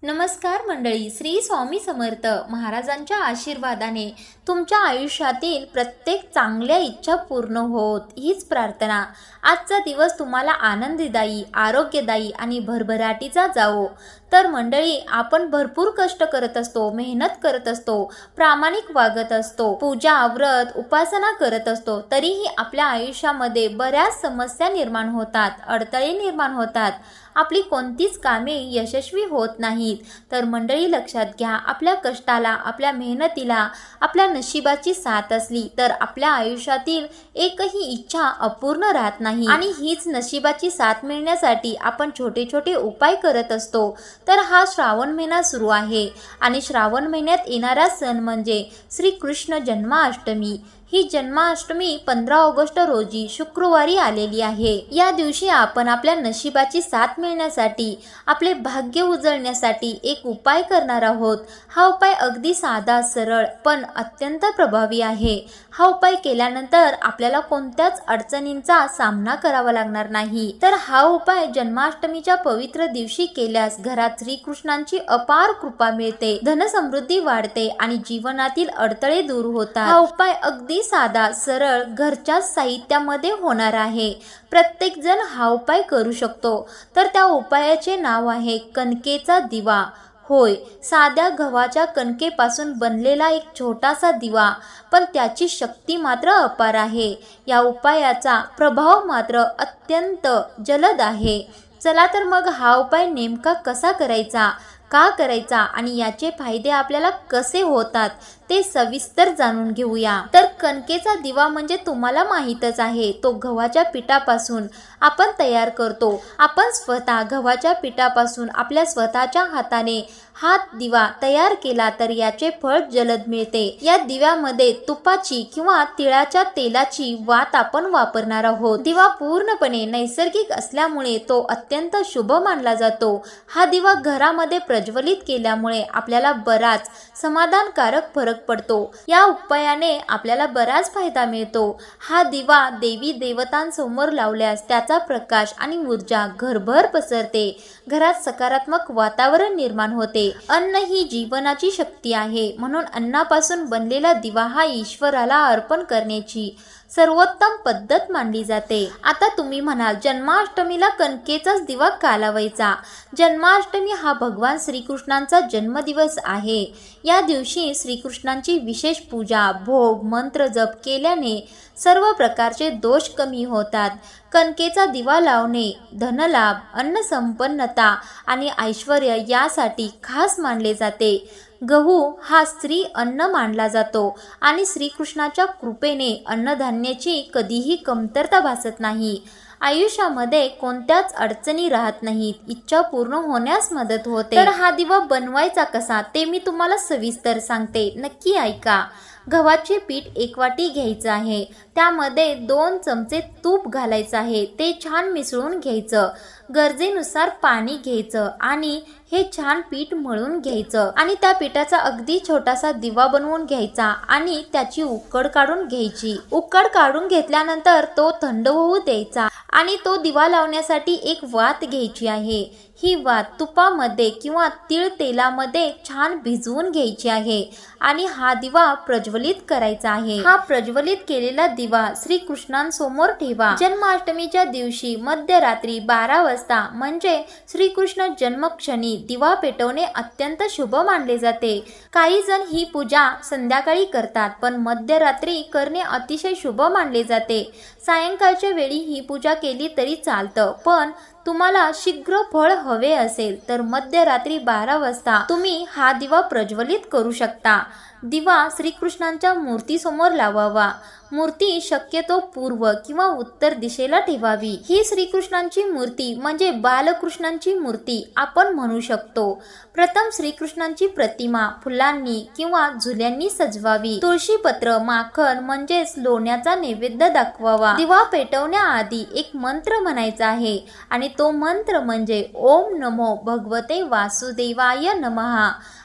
नमस्कार मंडळी, श्री स्वामी समर्थ महाराजांच्या आशीर्वादाने तुमच्या आयुष्यातील प्रत्येक चांगल्या इच्छा पूर्ण होत हीच प्रार्थना। आजचा दिवस तुम्हाला आनंददायी, आरोग्यदायी आणि भरभराटीचा जावो। तर मंडळी, आपण भरपूर कष्ट करत असतो, मेहनत करत असतो, प्रामाणिक वागत असतो, पूजा व्रत उपासना करत असतो, तरीही आपल्या आयुष्यामध्ये बऱ्याच समस्या निर्माण होतात, अडथळे निर्माण होतात, आपली कोणतीच कामे यशस्वी होत नाहीत। तर मंडळी, लक्षात घ्या, आपल्या कष्टाला, आपल्या मेहनतीला, आपल्या नशिबाची साथ असली तर आपल्या आयुष्यातील एकही इच्छा अपूर्ण राहत नाही। आणि हीच नशिबाची साथ मिळण्यासाठी आपण छोटे छोटे उपाय करत असतो। तर हा श्रावण महिना सुरू आहे आणि श्रावण महिन्यात येणारा सण म्हणजे श्री कृष्ण जन्माष्टमी। ही जन्माष्टमी 15 ऑगस्ट रोजी शुक्रवारी आलेली आहे। या दिवशी आपण आपल्या नशिबाची साथ मिळण्यासाठी, आपले भाग्य उजळण्यासाठी एक उपाय करणार आहोत। हा उपाय अगदी साधा, सरळ पण अत्यंत प्रभावी आहे। हा उपाय केल्यानंतर आपल्याला कोणत्याच अडचणींचा सामना करावा लागणार नाही। तर हा उपाय जन्माष्टमीच्या पवित्र दिवशी केल्यास घरात श्रीकृष्णांची अपार कृपा मिळते, धनसमृद्धी वाढते आणि जीवनातील अडथळे दूर होतात। हा उपाय अगदी साधा, सरळ, घरच्या साहित्यामध्ये होणार आहे। प्रत्येक जण हा उपाय करू शकतो। तर त्या उपायाचे नाव आहे कणकेचा दिवा। होय, साध्या गव्हाच्या कणकेपासून बनलेला एक छोटासा दिवा, पण त्याची शक्ती मात्र अपार आहे। या उपायाचा प्रभाव मात्र अत्यंत जलद आहे। चला तर मग हा उपाय नेमका कसा करायचा, का करायचा आणि याचे फायदे आपल्याला कसे होतात ते सविस्तर जाणून घेऊया। तर कणकेचा दिवा म्हणजे तुम्हाला माहीतच आहे, तो गव्हाच्या पिठापासून आपण तयार करतो। आपण स्वतः गव्हाच्या पिठापासून आपल्या स्वतःच्या हाताने हा दिवा तयार केला तर याचे फळ जलद मिळते। या दिव्यामध्ये तुपाची किंवा तिळाच्या तेलाची वात आपण वापरणार आहोत। दिवा पूर्णपणे नैसर्गिक असल्यामुळे तो अत्यंत शुभ मानला जातो। हा दिवा घरामध्ये प्रज्वलित केल्यामुळे आपल्याला बराच समाधानकारक फरक पडतो। या उपायाने आपल्याला बराच फायदा मिळतो। हा दिवा देवी देवतांसमोर लावल्यास त्याचा प्रकाश आणि ऊर्जा घरभर पसरते, घरात सकारात्मक वातावरण निर्माण होते। अन्न ही जीवनाची शक्ती आहे, म्हणून अन्नापासून बनलेला दिवा हा ईश्वराला अर्पण करण्याची सर्वोत्तम पद्धत मानली जाते। आता तुम्ही म्हणाल, जन्माष्टमीला कणकेचाच दिवा का लावायचा? जन्माष्टमी हा भगवान श्रीकृष्णांचा जन्मदिवस आहे। या दिवशी श्रीकृष्णांची विशेष पूजा, भोग, मंत्र जप केल्याने सर्व प्रकारचे दोष कमी होतात। कणकेचा दिवा लावणे धनलाभ, अन्नसंपन्नता आणि ऐश्वर्य यासाठी खास मानले जाते। गहू हा स्त्री अन्न मानला जातो आणि श्रीकृष्णाच्या कृपेने अन्नधान्याची कधीही कमतरता भासत नाही। आयुष्यामध्ये कोणत्याच अडचणी राहत नाहीत, इच्छा पूर्ण होण्यास मदत होते। तर हा दिवा बनवायचा कसा ते मी तुम्हाला सविस्तर सांगते, नक्की ऐका। गव्हाचे पीठ 1 वाटी घ्यायचं आहे, त्यामध्ये 2 चमचे तूप घालायचं आहे, ते छान मिसळून घ्यायचं। गरजेनुसार पाणी घ्यायचं आणि हे छान पीठ मळून घ्यायचं आणि त्या पिठाचा अगदी छोटासा दिवा बनवून घ्यायचा आणि त्याची उकड काढून घ्यायची। उकड काढून घेतल्यानंतर तो थंड होऊ द्यायचा आणि तो दिवा लावण्यासाठी एक वात घ्यायची आहे। ही वात तुपामध्ये किंवा तीळ तेलामध्ये छान भिजवून घ्यायची आहे आणि हा दिवा प्रज्वलित करायचा आहे। हा प्रज्वलित केलेला दिवा श्रीकृष्णांसमोर ठेवा। जन्माष्टमीच्या दिवशी मध्यरात्री 12 वाजता म्हणजे श्रीकृष्ण जन्मक्षणी दिवा पेटवणे अत्यंत शुभ मानले जाते। काही जण ही पूजा संध्याकाळी करतात, पण मध्यरात्री करणे अतिशय शुभ मानले जाते। सायंकाळच्या वेळी ही पूजा केली तरी चालतं, पण तुम्हाला शीघ्र फळ हवे असेल तर मध्यरात्री 12 वाजता तुम्ही हा दिवा प्रज्वलित करू शकता। दिवा श्रीकृष्णांच्या मूर्तीसमोर लावावा। मूर्ती शक्यतो पूर्व किंवा उत्तर दिशेला ठेवावी। ही श्रीकृष्णांची मूर्ती म्हणजे बालकृष्णांची मूर्ती आपण म्हणू शकतो। प्रथम श्रीकृष्णांची प्रतिमा फुलांनी किंवा झुल्यांनी सजवावी। तुळशीपत्र, माखन म्हणजेच लोण्याचा नैवेद्य दाखवावा। दिवा पेटवण्याआधी एक मंत्र म्हणायचा आहे आणि तो मंत्र म्हणजे ओम नमो भगवते वासुदेवाय नमः।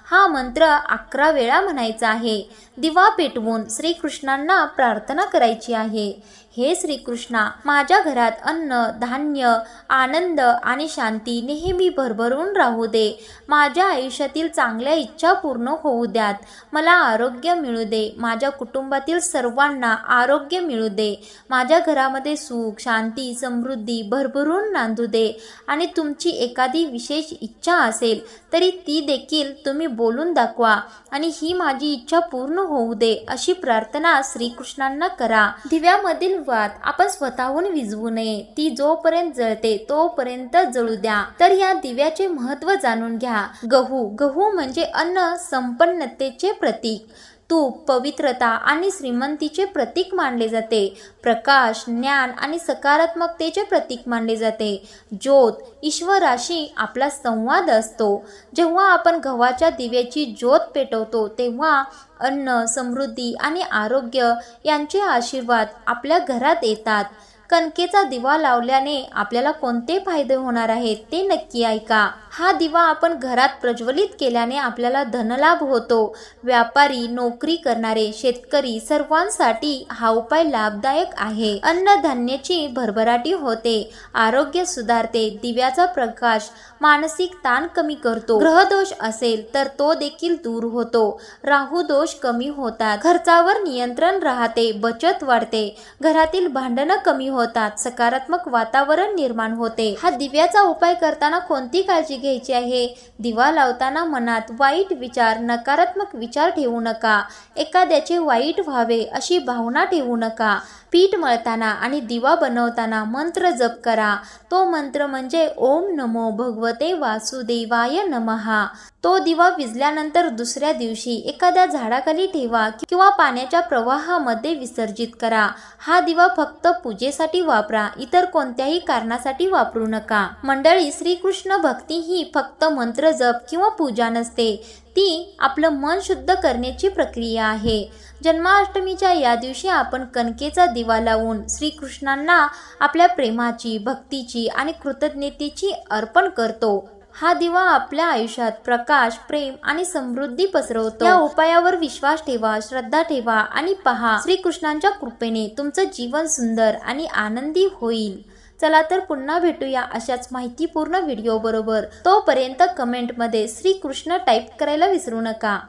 हा मंत्र 11 वेळा म्हणायचा आहे। दिवा पेटवून श्रीकृष्णांना प्रार्थना करायची आहे, हे श्रीकृष्णा, माझ्या घरात अन्न, धान्य, आनंद आणि शांती नेहमी भरभरून राहू दे। माझ्या आयुष्यातील चांगल्या इच्छा पूर्ण होऊ द्यात। मला आरोग्य मिळू दे। माझ्या कुटुंबातील सर्वांना आरोग्य मिळू दे। माझ्या घरामध्ये सुख, शांती, समृद्धी भरभरून नांदू दे। आणि तुमची एखादी विशेष इच्छा असेल तरी ती देखील तुम्ही बोलून दाखवा आणि ही माझी इच्छा पूर्ण होऊ दे, अशी प्रार्थना श्रीकृष्णांना करा। दिव्यामधील वात आपण स्वतःहून विझवू नये, ती जोपर्यंत जळते तोपर्यंत जळू द्या। तर या दिव्याचे महत्त्व जाणून घ्या। गहू म्हणजे अन्न संपन्नतेचे प्रतीक। तूप पवित्रता आणि श्रीमंतीचे प्रतीक मानले जाते। प्रकाश, ज्ञान आणि सकारात्मकतेचे प्रतीक मानले जाते। ज्योत ईश्वराशी आपला संवाद असतो। जेव्हा आपण गव्हाच्या दिव्याची ज्योत पेटवतो तेव्हा अन्न, समृद्धी आणि आरोग्य यांचे आशीर्वाद आपल्या घरात येतात। कणकेचा दिवा लावल्याने आपल्याला कोणते फायदे होणार आहेत ते नक्की ऐका। हा दिवा आपण घरात प्रज्वलित केल्याने आपल्याला धनलाभ होतो। व्यापारी, नोकरी करणारे, शेतकरी सर्वांसाठी हा उपाय लाभदायक आहे। अन्नधान्याची भरभराटी होते, आरोग्य सुधारते। दिव्याचा प्रकाश मानसिक ताण कमी करतो। ग्रहदोष असेल तर तो देखील दूर होतो। राहू दोष कमी होतात। खर्चावर नियंत्रण राहते, बचत वाढते। घरातील भांडणं कमी होतात, सकारात्मक वातावरण निर्माण होते। हा दिव्याचा उपाय करताना कोणती काळजी घ्यायची आहे? दिवा लावताना मनात वाईट विचार, नकारात्मक विचार ठेवू नका। एखाद्याचे वाईट व्हावे अशी भावना ठेवू नका। पीठ मळताना आणि दिवा बनवताना मंत्र जप करा। तो मंत्र म्हणजे ओम नमो भगवते वासुदेवाय नमः। तो दिवा विझल्यानंतर दुसऱ्या दिवशी एखाद्या झाडाखाली ठेवा किंवा पाण्याच्या प्रवाहामध्ये विसर्जित करा। हा दिवा फक्त पूजेसाठी वापरा, इतर कोणत्याही कारणासाठी वापरू नका। मंडळी, श्रीकृष्ण भक्ती ही फक्त मंत्र जप किंवा पूजा नसते, ती आपलं मन शुद्ध करण्याची प्रक्रिया आहे। जन्माष्टमीच्या या दिवशी आपण कणकेचा दिवा लावून श्रीकृष्णांना आपल्या प्रेमाची, भक्तीची आणि कृतज्ञतेची अर्पण करतो। हा दिवा आपल्या आयुष्यात प्रकाश, प्रेम आणि समृद्धी पसरवतो। या उपायावर विश्वास ठेवा, श्रद्धा ठेवा आणि पहा, श्रीकृष्णांच्या कृपेने तुमचं जीवन सुंदर आणि आनंदी होईल। चला तर पुन्हा भेटूया अशाच माहितीपूर्ण व्हिडिओ बरोबर। तोपर्यंत कमेंटमध्ये श्रीकृष्ण टाईप करायला विसरू नका।